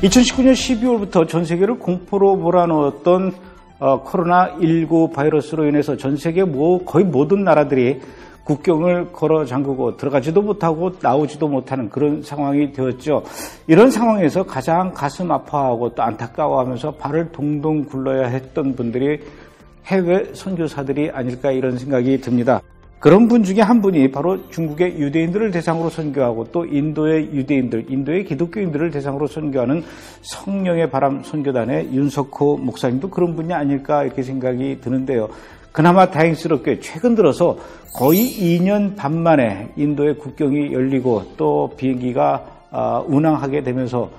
2019년 12월부터 전 세계를 공포로 몰아넣었던 코로나19 바이러스로 인해서 전 세계 거의 모든 나라들이 국경을 걸어 잠그고 들어가지도 못하고 나오지도 못하는 그런 상황이 되었죠. 이런 상황에서 가장 가슴 아파하고 또 안타까워하면서 발을 동동 굴러야 했던 분들이 해외 선교사들이 아닐까 이런 생각이 듭니다. 그런 분 중에 한 분이 바로 중국의 유대인들을 대상으로 선교하고 또 인도의 유대인들, 인도의 기독교인들을 대상으로 선교하는 성령의 바람 선교단의 윤석호 목사님도 그런 분이 아닐까 이렇게 생각이 드는데요. 그나마 다행스럽게 최근 들어서 거의 2년 반 만에 인도의 국경이 열리고 또 비행기가 운항하게 되면서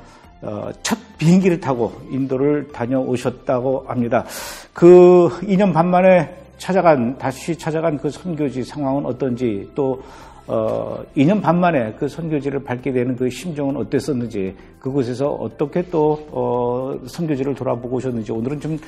첫 비행기를 타고 인도를 다녀오셨다고 합니다. 그 2년 반 만에 다시 찾아간 그 선교지 상황은 어떤지 또 2년 반 만에 그 선교지를 밟게 되는 그 심정은 어땠었는지 그곳에서 어떻게 또 선교지를 돌아보고 오셨는지 오늘은 좀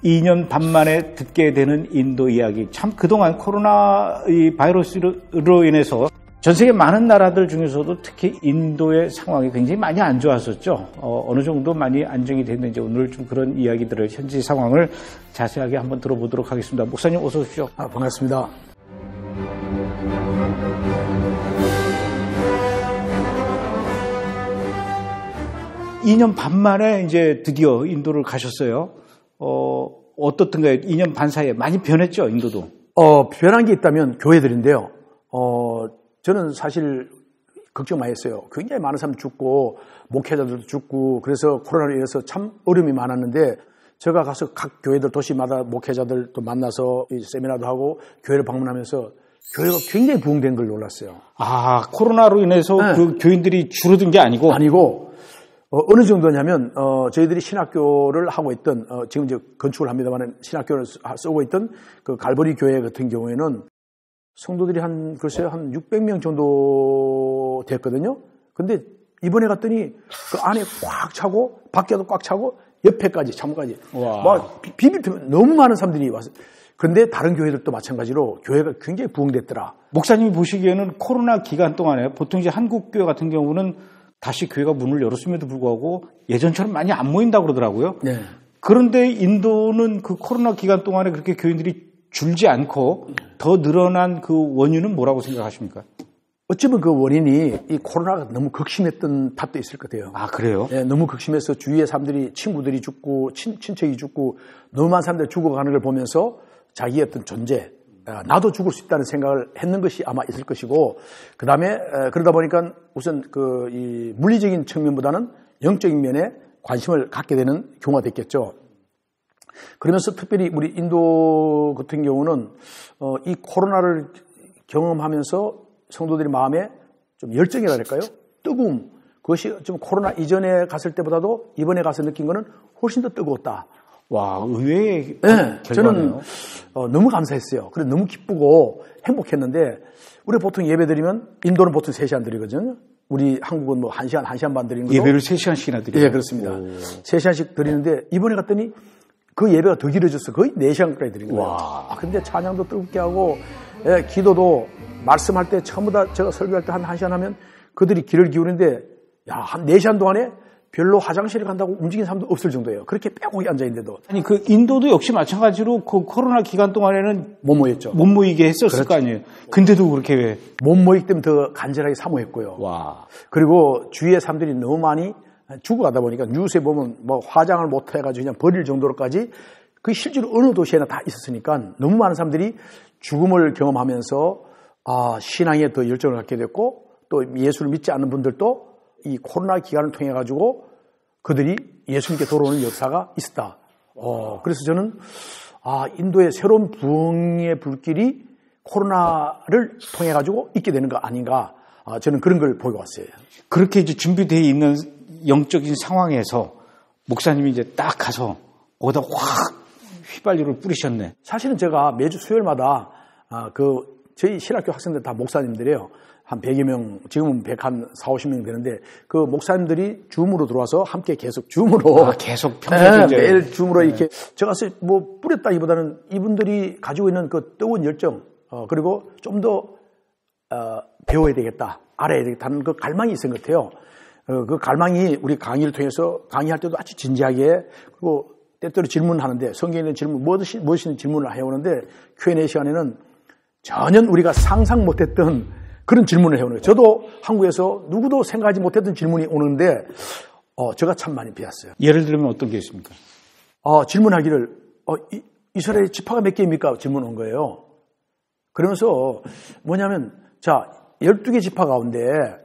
2년 반 만에 듣게 되는 인도 이야기. 참 그동안 코로나 이 바이러스로 인해서 전 세계 많은 나라들 중에서도 특히 인도의 상황이 굉장히 많이 안 좋았었죠. 어느 정도 많이 안정이 됐는지 오늘 좀 그런 이야기들을 현지 상황을 자세하게 한번 들어보도록 하겠습니다. 목사님 어서 오십시오. 반갑습니다. 이 년 반 만에 이제 드디어 인도를 가셨어요. 어떻던가요? 2년 반 사이에 많이 변했죠, 인도도? 변한 게 있다면 교회들인데요. 저는 사실 걱정 많이 했어요. 굉장히 많은 사람이 죽고 목회자들도 죽고 그래서 코로나로 인해서 참 어려움이 많았는데 제가 가서 각 교회들 도시마다 목회자들도 만나서 세미나도 하고 교회를 방문하면서 교회가 굉장히 부흥된 걸 놀랐어요. 아, 코로나로 인해서 네. 그 교인들이 줄어든 게 아니고? 아니고 어느 정도냐면 저희들이 신학교를 하고 있던 지금 이제 건축을 합니다만 신학교를 쓰고 있던 그 갈보리 교회 같은 경우에는 성도들이 한 600명 정도 됐거든요. 근데 이번에 갔더니 그 안에 꽉 차고 밖에도 꽉 차고 옆에까지 창문까지 막 비빌 틈 너무 많은 사람들이 왔어요. 그런데 다른 교회들도 마찬가지로 교회가 굉장히 부흥됐더라. 목사님이 보시기에는 코로나 기간 동안에 보통 이제 한국 교회 같은 경우는 다시 교회가 문을 열었음에도 불구하고 예전처럼 많이 안 모인다고 그러더라고요. 네. 그런데 인도는 그 코로나 기간 동안에 그렇게 교인들이 줄지 않고 더 늘어난 그 원인은 뭐라고 생각하십니까? 어쩌면 그 원인이 이 코로나가 너무 극심했던 탓도 있을 것 같아요. 아, 그래요? 네, 너무 극심해서 주위의 사람들이 친구들이 죽고 친척이 죽고 너무 많은 사람들이 죽어가는 걸 보면서 자기의 어떤 존재, 나도 죽을 수 있다는 생각을 했는 것이 아마 있을 것이고 그 다음에 그러다 보니까 우선 이 물리적인 측면보다는 영적인 면에 관심을 갖게 되는 경우가 됐겠죠. 그러면서 특별히 우리 인도 같은 경우는 이 코로나를 경험하면서 성도들의 마음에 좀 열정이라 할까요? 뜨거움. 그것이 좀 코로나 이전에 갔을 때보다도 이번에 가서 느낀 거는 훨씬 더 뜨거웠다. 와, 의외의 네, 결과네요. 저는 너무 감사했어요. 그래서 너무 기쁘고 행복했는데 우리 보통 예배 드리면 인도는 보통 3시간 드리거든요. 우리 한국은 뭐 1시간 반 드리는 거죠. 예배를 3시간씩이나 드려요? 예, 그렇습니다. 3시간씩 드리는데 이번에 갔더니 그 예배가 더 길어졌어. 거의 4시간까지 드린 거예요. 와. 근데 찬양도 뜨겁게 하고 기도도 말씀할 때 전부 다 제가 설교할 때 한 1시간 하면 그들이 귀를 기울이는데 한 4시간 동안에 별로 화장실에 간다고 움직이는 사람도 없을 정도예요. 그렇게 빼곡히 앉아있는데도. 아니, 그 인도도 역시 마찬가지로 그 코로나 기간 동안에는 못 모였죠. 못 모이게 했었을 그렇죠. 거 아니에요. 근데도 그렇게 왜? 못 모이기 때문에 더 간절하게 사모했고요. 와. 그리고 주위의 사람들이 너무 많이 죽어가다 보니까 뉴스에 보면 뭐 화장을 못 해가지고 그냥 버릴 정도로까지 그 실제로 어느 도시에나 다 있었으니까 너무 많은 사람들이 죽음을 경험하면서 신앙에 더 열정을 갖게 됐고 또 예수를 믿지 않는 분들도 이 코로나 기간을 통해 가지고 그들이 예수님께 돌아오는 역사가 있었다. 그래서 저는 인도의 새로운 부흥의 불길이 코로나를 통해 가지고 있게 되는 거 아닌가. 저는 그런 걸 보고 왔어요. 그렇게 이제 준비되어 있는 영적인 상황에서 목사님이 이제 딱 가서 거기다 확 휘발유를 뿌리셨네. 사실은 제가 매주 수요일마다 저희 신학교 학생들 다 목사님들이에요. 한 100여 명, 지금은 140명 되는데 그 목사님들이 줌으로 들어와서 함께 계속 줌으로 계속 평소에 매일 줌으로 이렇게 제가 뭐 뿌렸다기보다는 이분들이 가지고 있는 그 뜨거운 열정 그리고 좀 더 배워야 되겠다, 알아야 되겠다는 그 갈망이 있은 것 같아요. 그 갈망이 우리 강의를 통해서 강의할 때도 아주 진지하게 그리고 때때로 질문하는데 성경에 있는 질문 무엇이든 질문을 해오는데 Q&A 시간에는 전혀 우리가 상상 못했던 그런 질문을 해오는 거예요. 저도 한국에서 누구도 생각하지 못했던 질문이 오는데 제가 참 많이 배웠어요. 예를 들면 어떤 게 있습니까? 질문하기를 이스라엘 지파가 몇 개입니까? 질문 온 거예요. 그러면서 뭐냐면 자 12개 지파 가운데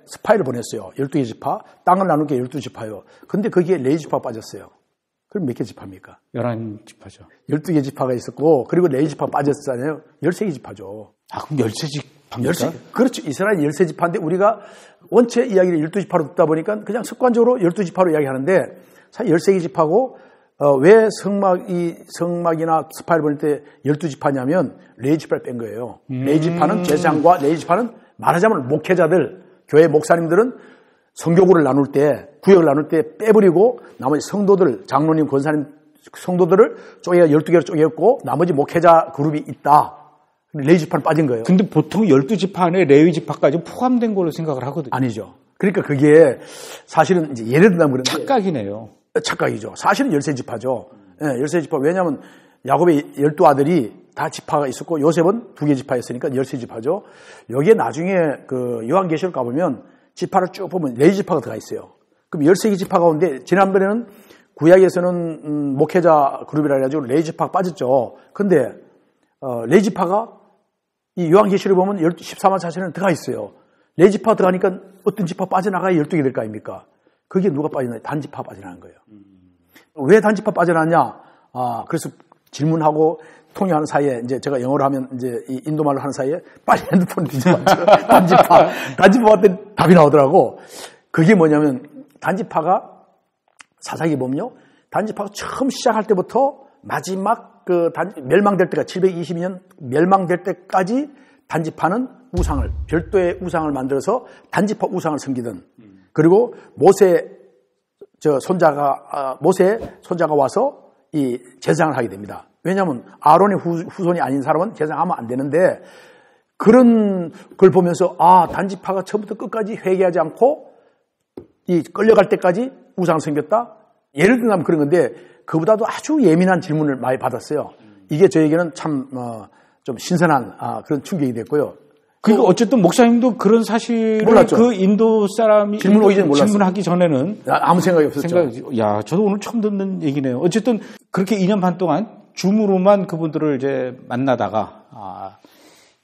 스파이를 보냈어요. 12개 지파. 땅을 나눈 게 12지파예요. 근데 거기에 레위 지파 빠졌어요. 그럼 몇 개 지파입니까? 11지파죠. 12개 지파가 있었고 그리고 레위 지파 빠졌잖아요. 13개 지파죠. 그럼 13지파입니까? 그렇죠. 이스라엘 13지파인데 우리가 원체 이야기를 12지파로 듣다 보니까 그냥 습관적으로 12지파로 이야기하는데 사실 13개 지파고 왜 성막이나 스파이를 보낼 때 12지파냐면 레위 지파를 뺀 거예요. 레위 지파는 제사장과 레위 지파는 말하자면 목회자들, 교회 목사님들은 성교구를 나눌 때, 구역을 나눌 때 빼버리고 나머지 성도들, 장로님, 권사님, 성도들을 12개로 쪼개었고 나머지 목회자 그룹이 있다. 레위 지파는 빠진 거예요. 근데 보통 12지파 안에 레위 지파까지 포함된 걸로 생각을 하거든요. 아니죠. 그러니까 그게 사실은 이제 예를 들면 그런데 착각이네요. 착각이죠. 사실은 13지파죠. 네, 13지파. 왜냐하면 야곱의 12아들이 다 지파가 있었고 요셉은 2개 지파였으니까 13지파죠. 여기에 나중에 그 요한계시록 가보면 지파를 쭉 보면 레위 지파가 들어가 있어요. 그럼 13개 지파 가운데 지난번에는 구약에서는 목회자 그룹이라 해가지고 레위 지파가 빠졌죠. 근데 레위 지파가 이 요한계시록 보면 14만 4천에는 들어가 있어요. 레위 지파 들어가니까 어떤 지파 빠져나가야 12개 될 거 아닙니까? 그게 누가 빠져나가요? 단지파 빠져나간 거예요. 왜 단지파 빠져나왔냐? 그래서 질문하고 통역하는 사이에 이제 제가 영어로 하면 이제 이 인도말로 하는 사이에 빨리 핸드폰 뒤집어봤죠. 단지파한테 답이 나오더라고. 그게 뭐냐면 단지파가 사사기 보면요. 단지파가 처음 시작할 때부터 마지막 멸망될 때가 722년 멸망될 때까지 단지파는 우상을 별도의 우상을 만들어서 단지파 우상을 섬기던 그리고 모세 손자가 와서 이 제사장을 하게 됩니다. 왜냐하면 아론의 후손이 아닌 사람은 제사장하면 안 되는데 그런 걸 보면서 단지파가 처음부터 끝까지 회개하지 않고 이 끌려갈 때까지 우상을 섬겼다. 예를 들면 그런 건데 그보다도 아주 예민한 질문을 많이 받았어요. 이게 저에게는 참 좀 신선한 그런 충격이 됐고요. 그리고 어쨌든 목사님도 그런 사실을 몰랐죠. 그 인도 사람이 질문하기 전에는 아무 생각이 없었죠. 저도 오늘 처음 듣는 얘기네요. 어쨌든 그렇게 2년 반 동안 줌으로만 그분들을 이제 만나다가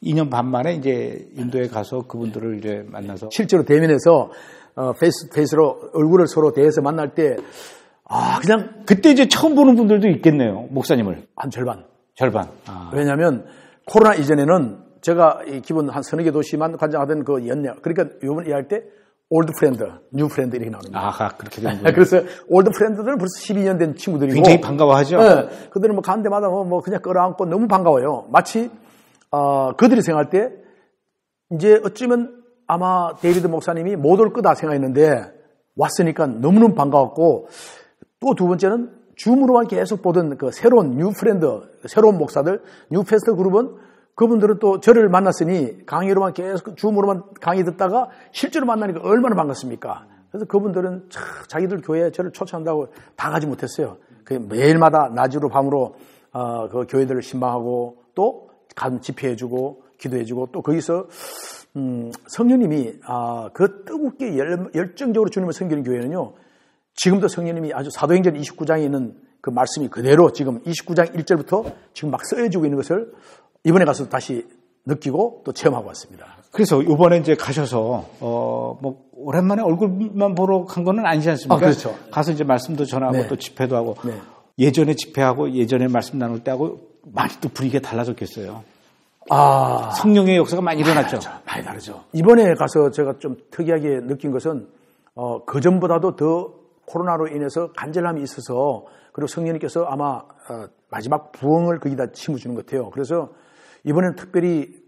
2년 반 만에 이제 인도에 가서 그분들을 이제 만나서 실제로 대면해서 페이스 페이스로 얼굴을 서로 대해서 만날 때 그냥 그때 이제 처음 보는 분들도 있겠네요. 목사님을 한 절반. 왜냐하면 코로나 이전에는 제가 기본 한 서너 개 도시만 관장하던 그 연례. 그러니까 요번 이야기할 때 올드 프렌드, 뉴 프렌드 이렇게 나옵니다. 그렇게 되는군요. 그래서 올드 프렌드들은 벌써 12년 된 친구들이고 굉장히 반가워하죠. 네, 그들은 뭐 가는 데마다 뭐 그냥 끌어안고 너무 반가워요. 마치 그들이 생각할 때 이제 어쩌면 아마 데이비드 목사님이 못 올 거다 생각했는데 왔으니까 너무너무 반가웠고 또 두 번째는 줌으로만 계속 보던 그 새로운 뉴 프렌드, 새로운 목사들, 뉴 패스터 그룹은 그분들은 또 저를 만났으니 강의로만 계속 줌으로만 강의 듣다가 실제로 만나니까 얼마나 반갑습니까? 그래서 그분들은 자기들 교회에 저를 초청한다고 다 가지 못했어요. 매일마다 낮으로 밤으로 그 교회들을 신방하고 또 간 집회해주고 기도해주고 또 거기서 성령님이 그 뜨겁게 열정적으로 주님을 섬기는 교회는요. 지금도 성령님이 아주 사도행전 29장에 있는 그 말씀이 그대로 지금 29장 1절부터 지금 막 쓰여지고 있는 것을 이번에 가서 다시 느끼고 또 체험하고 왔습니다. 그래서 이번에 이제 가셔서 뭐 오랜만에 얼굴만 보러 간 거는 아니지 않습니까? 그렇죠. 가서 이제 말씀도 전하고 또 집회도 하고 예전에 집회하고 예전에 말씀 나눌 때 하고 많이 또 분위기가 달라졌겠어요. 성령의 역사가 많이 일어났죠. 많이 다르죠. 이번에 가서 제가 좀 특이하게 느낀 것은 그 전보다도 더 코로나로 인해서 간절함이 있어서 그리고 성령님께서 아마 마지막 부흥을 거기다 심어주는 것 같아요. 그래서 이번에는 특별히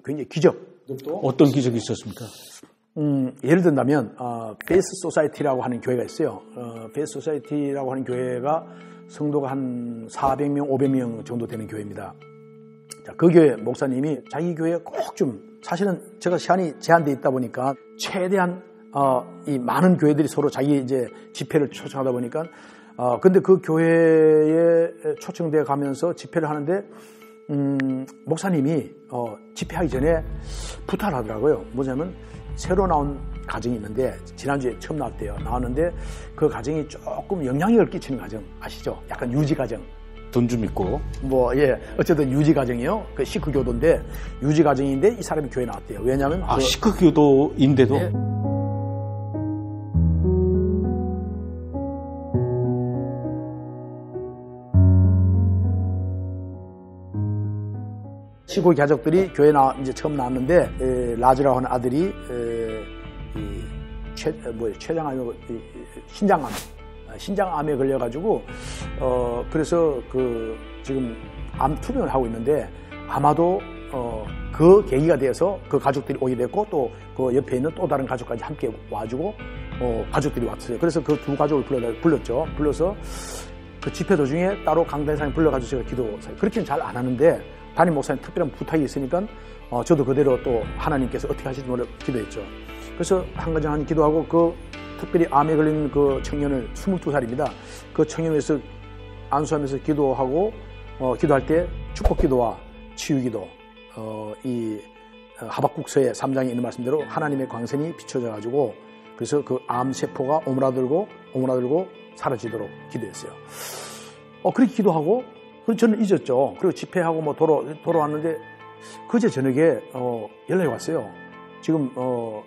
굉장히 기적. 어떤 기적이 있었습니까? 예를 든다면 베이스 소사이티라고 하는 교회가 있어요. 베이스 소사이티라고 하는 교회가 성도가 한 400명, 500명 정도 되는 교회입니다. 자, 그 교회 목사님이 자기 교회에 꼭 좀 사실은 제가 시간이 제한되어 있다 보니까 최대한 이 많은 교회들이 서로 자기 이제 집회를 초청하다 보니까 근데 그 교회에 초청돼 가면서 집회를 하는데 목사님이 집회하기 전에 부탁을 하더라고요. 뭐냐면 새로 나온 가정이 있는데 지난주에 처음 나왔대요. 나왔는데 그 가정이 조금 영향력을 끼치는 가정 아시죠? 약간 유지 가정. 돈 좀 있고. 어쨌든 유지 가정이요. 그 시크 교도인데 유지 가정인데 이 사람이 교회에 나왔대요. 왜냐하면 시크 교도인데도. 네. 시골 가족들이 교회에 이제 처음 나왔는데 라즈라고 하는 아들이 췌장암, 신장암에 걸려가지고 그래서 지금 암 투병을 하고 있는데 아마도 그 계기가 돼서 그 가족들이 오게 됐고 또 그 옆에 있는 또 다른 가족까지 함께 와주고 가족들이 왔어요. 그래서 그 두 가족을 불렀죠. 불러서 그 집회 도중에 따로 강단상에 불러가지고 제가 기도했어요. 그렇게는 잘 안 하는데 담임 목사님 특별한 부탁이 있으니까 저도 그대로 또 하나님께서 어떻게 하실지 몰라 기도했죠. 그래서 한 가지 하나님 기도하고 그 특별히 암에 걸린 그 청년을 22살입니다. 그 청년에서 안수하면서 기도하고 기도할 때 축복기도와 치유기도 이 하박국서의 3장에 있는 말씀대로 하나님의 광선이 비춰져 가지고 그래서 그 암세포가 오므라들고 사라지도록 기도했어요. 그렇게 기도하고 저는 잊었죠. 그리고 집회하고 돌아왔는데 그제 저녁에 연락이 왔어요. 지금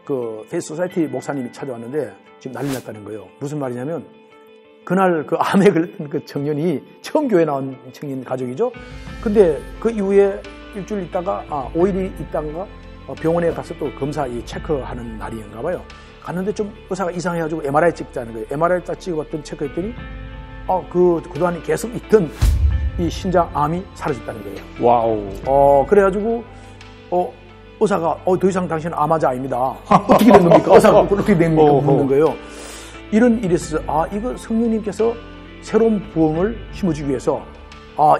그 페이스 소사이티 목사님이 찾아왔는데 지금 난리 났다는 거예요. 무슨 말이냐면 그날 그 암에 걸렸던 그 청년이 처음 교회 나온 청년 가족이죠. 근데 그 이후에 일주일 있다가 5일이 있다가 병원에 가서 또 검사 체크하는 날이었나 봐요. 갔는데 좀 의사가 이상해가지고 MRI 찍자는 거예요. MRI 딱 찍어봤더니 체크했더니 그동안 계속 있던 이 신장암이 사라졌다는 거예요. 와우. 그래가지고 의사가 더 이상 당신은 암 환자 아닙니다. 어떻게 된 겁니까? 의사가 어떻게 된 겁니까? 묻는 거예요. 이런 일이 있어서 이거 성령님께서 새로운 부흥을 심어주기 위해서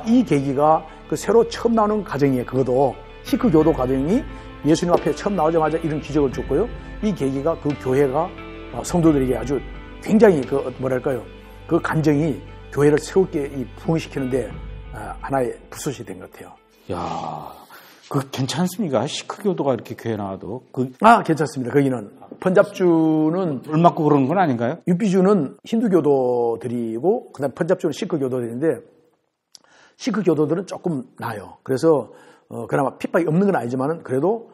이 계기가 그 새로 처음 나오는 가정이에요. 그것도 시크 교도 가정이 예수님 앞에 처음 나오자마자 이런 기적을 줬고요. 이 계기가 그 교회가 성도들에게 아주 굉장히 그 간정이 교회를 새롭게 부흥시키는데 하나의 불꽃이 된 것 같아요. 야, 그 괜찮습니까? 시크 교도가 이렇게 교회 나와도 괜찮습니다. 거기는 펀잡주는 돌 맞고 그러는 건 아닌가요? 유비주는 힌두 교도들이고 그다음 펀잡주는 시크 교도들인데 시크 교도들은 조금 나아요. 그래서 그나마 핍박이 없는 건 아니지만은 그래도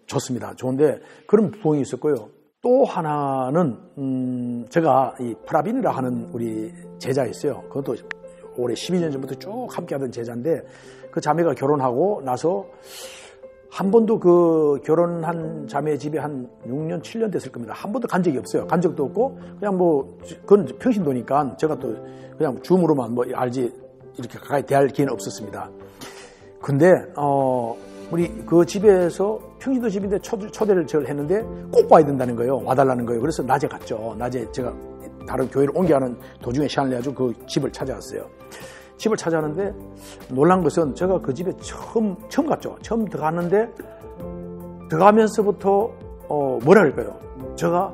좋습니다. 좋은데 그런 부흥이 있었고요. 또 하나는 제가 이 프라빈이라 하는 우리 제자 있어요. 그것도 올해 12년 전부터 쭉 함께하던 제자인데 그 자매가 결혼하고 나서 한 번도 그 결혼한 자매 집에 한 6년, 7년 됐을 겁니다. 한 번도 간 적이 없어요. 간 적도 없고 그냥 그건 평신도니까 제가 또 그냥 줌으로만 알지 이렇게 가까이 대할 기회는 없었습니다. 근데 우리 그 집에서 평신도 집인데 초대를 저를 했는데 꼭 와야 된다는 거예요. 와달라는 거예요. 그래서 낮에 갔죠. 낮에 제가 다른 교회를 옮겨가는 도중에 시간을 내가지고 그 집을 찾아왔어요. 집을 찾아왔는데 놀란 것은 제가 그 집에 처음 갔죠. 처음 들어갔는데 들어가면서부터 뭐라 할까요? 제가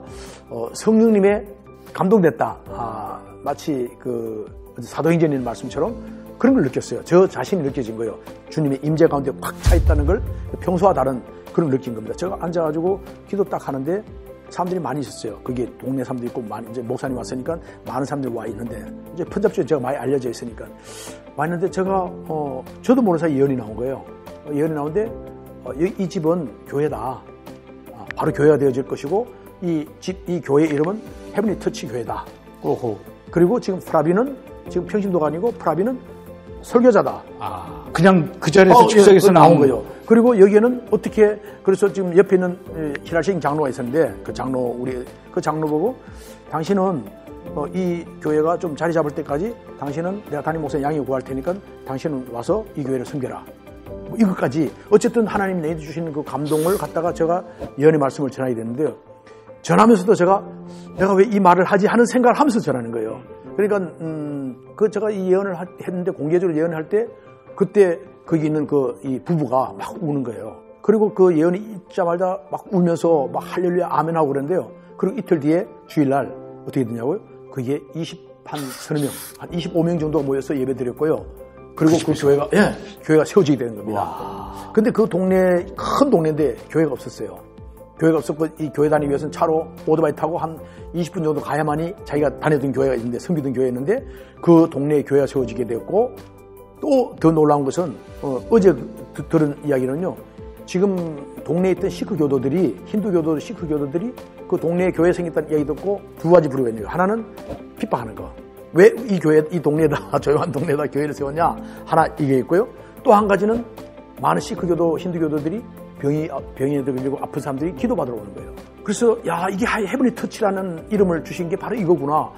성령님의 감동됐다. 마치 그 사도행전에 있는 말씀처럼 그런 걸 느꼈어요. 저 자신이 느껴진 거예요. 주님의 임재 가운데 꽉 차 있다는 걸 평소와 다른 그런 걸 느낀 겁니다. 제가 앉아가지고 기도 딱 하는데 사람들이 많이 있었어요. 거기에 동네 사람도 있고 이제 목사님 왔으니까 많은 사람들이 와 있는데 이제 펀잡주에 제가 많이 알려져 있으니까 와 있는데 제가 저도 모르는 사이 예언이 나온 거예요. 예언이 나오는데 이 집은 교회다. 바로 교회가 되어질 것이고 이 교회 이름은 헤븐리 터치 교회다. 그리고 지금 프라비는 지금 평신도가 아니고 프라비는 설교자다. 그냥 그 자리에서 즉석에서 나온 거예요. 그리고 여기에는 어떻게 그래서 지금 옆에 있는 히라싱 장로가 있었는데 그 장로 보고 당신은 이 교회가 좀 자리 잡을 때까지 당신은 내가 담임 목사님 양해 구할 테니까 당신은 와서 이 교회를 섬겨라. 이것까지 어쨌든 하나님 내게 주시는 그 감동을 갖다가 제가 예언의 말씀을 전하게 됐는데요. 전하면서도 내가 왜 이 말을 하지 하는 생각을 하면서 전하는 거예요. 그러니까 제가 이 예언을 했는데 공개적으로 예언을 할 때 그때 거기 있는 이 부부가 막 우는 거예요. 그리고 그 예언이 있자마자 막 울면서 막 할렐루야 아멘 하고 그랬는데요. 그리고 이틀 뒤에 주일날 어떻게 되냐고요? 그게 30한 명, 한 25명 정도가 모여서 예배 드렸고요. 그리고 그 교회가 세워지게 되는 겁니다. 근데 그 동네, 큰 동네인데 교회가 없었어요. 교회가 없었고, 이 교회 다니기 위해서는 차로 오토바이 타고 한 20분 정도 가야만이 자기가 다녔던 교회가 있는데, 섬기던 교회였는데, 그 동네에 교회가 세워지게 되었고, 또 더 놀라운 것은, 어제 들은 이야기는요, 지금 동네에 있던 시크교도들이, 힌두교도 시크교도들이 그 동네에 교회 생겼다는 이야기 듣고 두 가지 부류가 있는 거예요. 하나는 핍박하는 거. 왜 이 교회, 이 동네에다, 조용한 동네에다 교회를 세웠냐? 하나 이게 있고요. 또 한 가지는 많은 시크교도, 힌두교도들이 병이 들고 아픈 사람들이 기도받으러 오는 거예요. 그래서 야, 이게 헤븐리 터치라는 이름을 주신 게 바로 이거구나.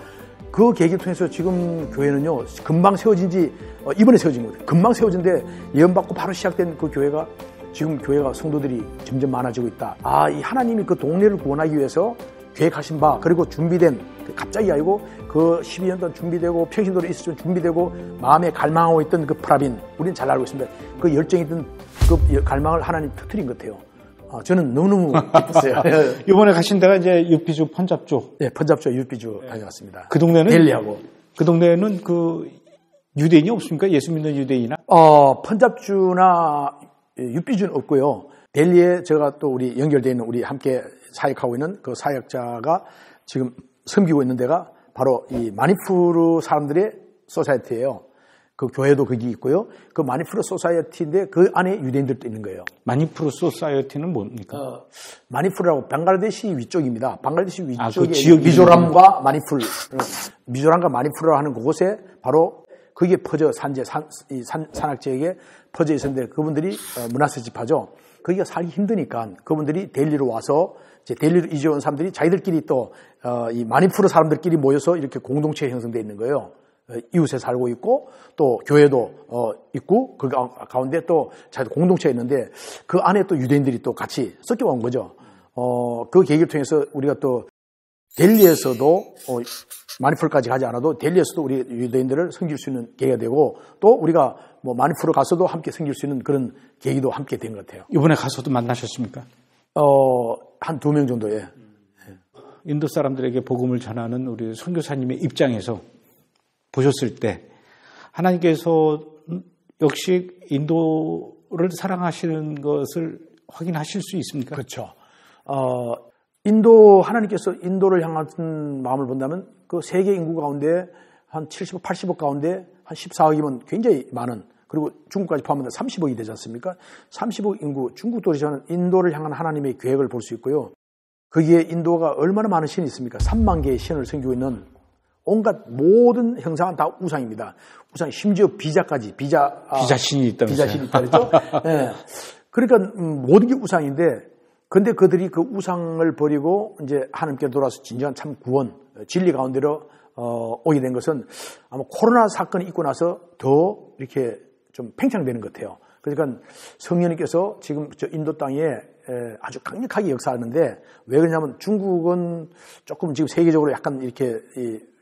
그 계기를 통해서 지금 교회는요, 금방 세워진 지, 이번에 세워진 거예요. 금방 세워진데 예언받고 바로 시작된 그 교회가 지금 교회가 성도들이 점점 많아지고 있다. 아, 이 하나님이 그 동네를 구원하기 위해서 계획하신 바, 그리고 준비된, 갑자기 아니고 그 12년 동안 준비되고 평신도로 있었지만 준비되고 마음에 갈망하고 있던 그 프라빈, 우리는 잘 알고 있습니다. 그 열정이던 그 갈망을 하나님 터뜨린 것 같아요. 저는 너무너무 기뻤어요. 이번에 가신 데가 이제 유피주 펀잡주. 네, 펀잡주 유피주 다녀왔습니다. 그 동네는 델리하고. 그 동네는 그 유대인이 없습니까? 예수 믿는 유대인이나? 펀잡주나 유피주는 없고요. 델리에 제가 또 우리 연결되어 있는 우리 함께 사역하고 있는 그 사역자가 지금 섬기고 있는 데가 바로 이 마니푸르 사람들의 소사이어티예요. 그 교회도 거기 있고요. 그 마니푸르 소사이어티인데 그 안에 유대인들도 있는 거예요. 마니푸르 소사이어티는 뭡니까? 마니푸르라고 방글라데시 위쪽입니다. 방글라데시 위쪽에 그 지역이 미조람과 마니푸르, 미조람과 마니푸르라 하는 그곳에 바로 거기에 퍼져 산악 지역에 퍼져 있었는데 그분들이 문화세 집화죠. 거기가 살기 힘드니까 그분들이 델리로 와서 이제 델리로 이제 온 사람들이 자기들끼리 또 이 마니푸르 사람들끼리 모여서 이렇게 공동체 형성되어 있는 거예요. 이웃에 살고 있고 또 교회도 있고 그 가운데 또 자기들 공동체가 있는데 그 안에 또 유대인들이 또 같이 섞여 온 거죠. 그 계기를 통해서 우리가 또 델리에서도 마니푸르까지 가지 않아도 델리에서도 우리 유대인들을 섬길 수 있는 계기가 되고 또 우리가 뭐 마니푸르 가서도 함께 섬길 수 있는 그런 계기도 함께 된 것 같아요. 이번에 가서도 만나셨습니까? 한 2명 정도에. 인도 사람들에게 복음을 전하는 우리 선교사님의 입장에서 보셨을 때 하나님께서 역시 인도를 사랑하시는 것을 확인하실 수 있습니까? 그렇죠. 하나님께서 인도를 향한 마음을 본다면 그 세계 인구 가운데 한 70억, 80억 가운데 한 14억이면 굉장히 많은, 그리고 중국까지 포함하면 30억이 되지 않습니까? 30억 인구, 중국 도시는 인도를 향한 하나님의 계획을 볼 수 있고요. 거기에 인도가 얼마나 많은 신이 있습니까? 3만 개의 신을 섬기고 있는 온갖 모든 형상은 다 우상입니다. 우상, 심지어 비자까지, 비자신이 있다면서요? 비자신이 있다 그랬죠? 네. 그러니까 모든 게 우상인데, 근데 그들이 그 우상을 버리고 이제 하나님께 돌아서 진정한 참 구원, 진리 가운데로 오게 된 것은 아마 코로나 사건이 있고 나서 더 이렇게 좀 팽창되는 것 같아요. 그러니까 성령님께서 지금 저 인도 땅에 아주 강력하게 역사하는데, 왜 그러냐면 중국은 조금 지금 세계적으로 약간 이렇게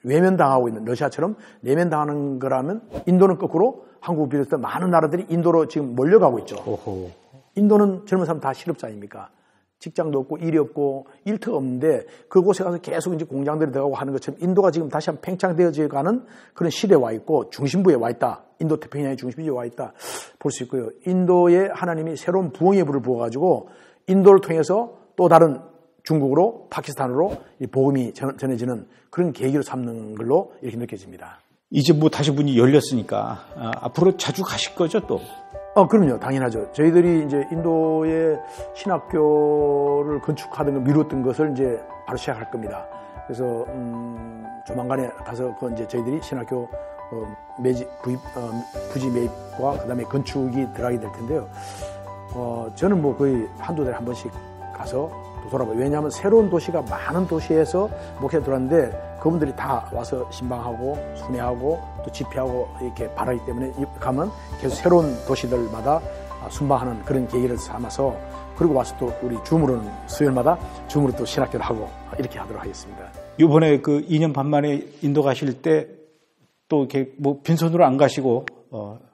외면당하고 있는, 러시아처럼 외면당하는 거라면 인도는 거꾸로 한국 비롯한 많은 나라들이 인도로 지금 몰려가고 있죠. 오호. 인도는 젊은 사람 다 실업자 아닙니까? 직장도 없고 일이 없고 일터가 없는데 그곳에 가서 계속 이제 공장들이 들어가고 하는 것처럼 인도가 지금 다시 한번 팽창되어져 가는 그런 시대에 와 있고 중심부에 와 있다. 인도 태평양의 중심부에 와 있다. 볼 수 있고요. 인도에 하나님이 새로운 부흥의 불을 부어가지고 인도를 통해서 또 다른 중국으로, 파키스탄으로 이 복음이 전해지는 그런 계기로 삼는 걸로 이렇게 느껴집니다. 이제 뭐 다시 문이 열렸으니까 앞으로 자주 가실 거죠, 또? 그럼요. 당연하죠. 저희들이 이제 인도의 신학교를 건축하던 걸 미뤘던 것을 이제 바로 시작할 겁니다. 그래서 조만간에 가서 그 이제 저희들이 신학교 부지 매입과 그다음에 건축이 들어가게 될 텐데요. 저는 뭐 거의 한두 달에 한 번씩 가서 또 돌아봐요. 왜냐하면 새로운 도시가 많은 도시에서 목회에 들어왔는데 그분들이 다 와서 신방하고 순회하고 또 집회하고 이렇게 바라기 때문에 가면 계속 새로운 도시들마다 순방하는 그런 계기를 삼아서, 그리고 와서 또 우리 줌으로는 수요일마다 줌으로 또 신학교를 하고 이렇게 하도록 하겠습니다. 이번에 그 2년 반 만에 인도 가실 때 또 이렇게 뭐 빈손으로 안 가시고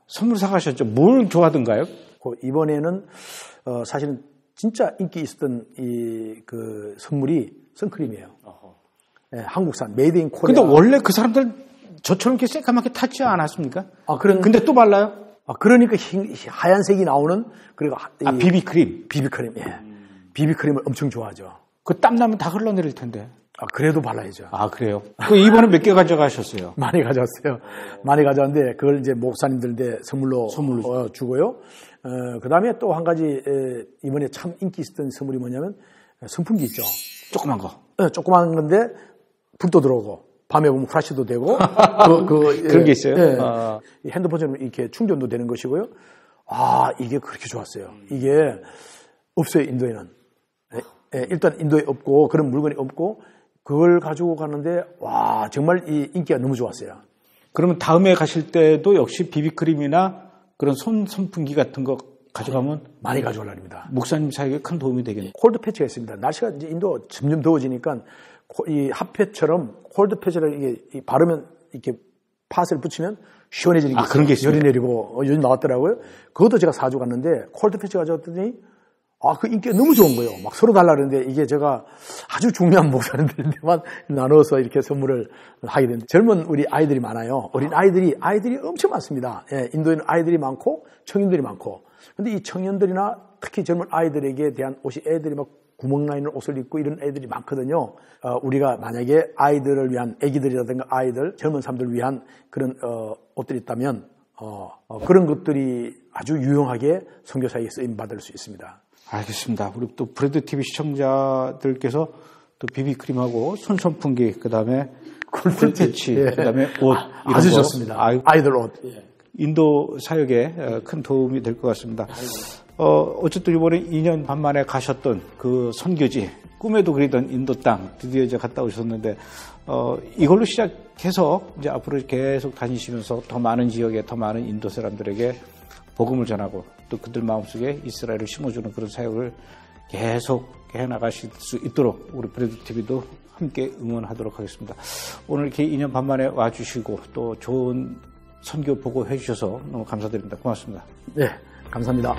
선물 사가셨죠? 뭘 좋아하던가요? 이번에는 사실은 진짜 인기 있었던 그 선물이 선크림이에요. 예, 한국산 메이드 인 코리아. 근데 원래 그 사람들 저처럼 이렇게 새까맣게 탔지 않았습니까? 근데 또 발라요? 그러니까 하얀색이 나오는, 그리고 비비크림. 비비크림, 예. 비비크림을 엄청 좋아하죠. 그 땀 나면 다 흘러내릴 텐데. 그래도 발라야죠. 그래요? 그 이번에 몇 개 가져가셨어요? 많이 가져왔어요. 많이 가져왔는데, 그걸 이제 목사님들한테 선물로 주고요. 그 다음에 또 한 가지, 이번에 참 인기 있었던 선물이 뭐냐면, 선풍기 있죠. 조그만 거. 조그만 건데, 불도 들어오고, 밤에 보면 프라시도 되고, 그런 게 있어요? 예. 핸드폰처럼 이렇게 충전도 되는 것이고요. 이게 그렇게 좋았어요. 이게 없어요, 인도에는. 일단 인도에 없고, 그런 물건이 없고, 그걸 가지고 가는데, 정말 이 인기가 너무 좋았어요. 그러면 다음에 가실 때도 역시 비비크림이나 그런 선풍기 같은 거 가져가면 많이 가져가랍니다. 목사님 사역에 큰 도움이 되겠네요. 콜드 패치가 있습니다. 날씨가 이제 인도 점점 더워지니까 이 핫팩처럼 콜드 패치를 이게 바르면 이렇게 팥을 붙이면 시원해지는 게 있어요. 그런 게 있어요. 열이 내리고 요즘 나왔더라고요. 그것도 제가 사주 갔는데 콜드 패치 가져왔더니 그 인기가 너무 좋은 거예요. 막 서로 달라 그러는데 이게 제가 아주 중요한 목사님들한테만 나눠서 이렇게 선물을 하게 됐는데 젊은 우리 아이들이 많아요. 어린 아이들이 엄청 많습니다. 예, 인도에는 아이들이 많고 청년들이 많고. 근데 이 청년들이나 특히 젊은 아이들에게 대한 옷이 애들이 막 구멍 나 있는 옷을 입고 이런 애들이 많거든요. 우리가 만약에 아이들을 위한 애기들이라든가 아이들, 젊은 사람들을 위한 그런 옷들이 있다면 그런 것들이 아주 유용하게 선교사에게 쓰임 받을 수 있습니다. 알겠습니다. 우리 또 브레드 TV 시청자들께서 또 비비크림하고 손선풍기, 그다음에 쿨 패치, 그다음에 옷 이런 아주 거. 좋습니다. 아이들 옷. 인도 사역에 큰 도움이 될 것 같습니다. 어쨌든 이번에 2년 반 만에 가셨던 그 선교지, 꿈에도 그리던 인도 땅 드디어 이제 갔다 오셨는데 이걸로 시작해서 이제 앞으로 계속 다니시면서 더 많은 지역에 더 많은 인도 사람들에게 복음을 전하고 또 그들 마음속에 이스라엘을 심어주는 그런 사역을 계속 해나가실 수 있도록 우리 브레드 TV도 함께 응원하도록 하겠습니다. 오늘 이렇게 2년 반 만에 와주시고 또 좋은 선교 보고해 주셔서 너무 감사드립니다. 고맙습니다. 네, 감사합니다.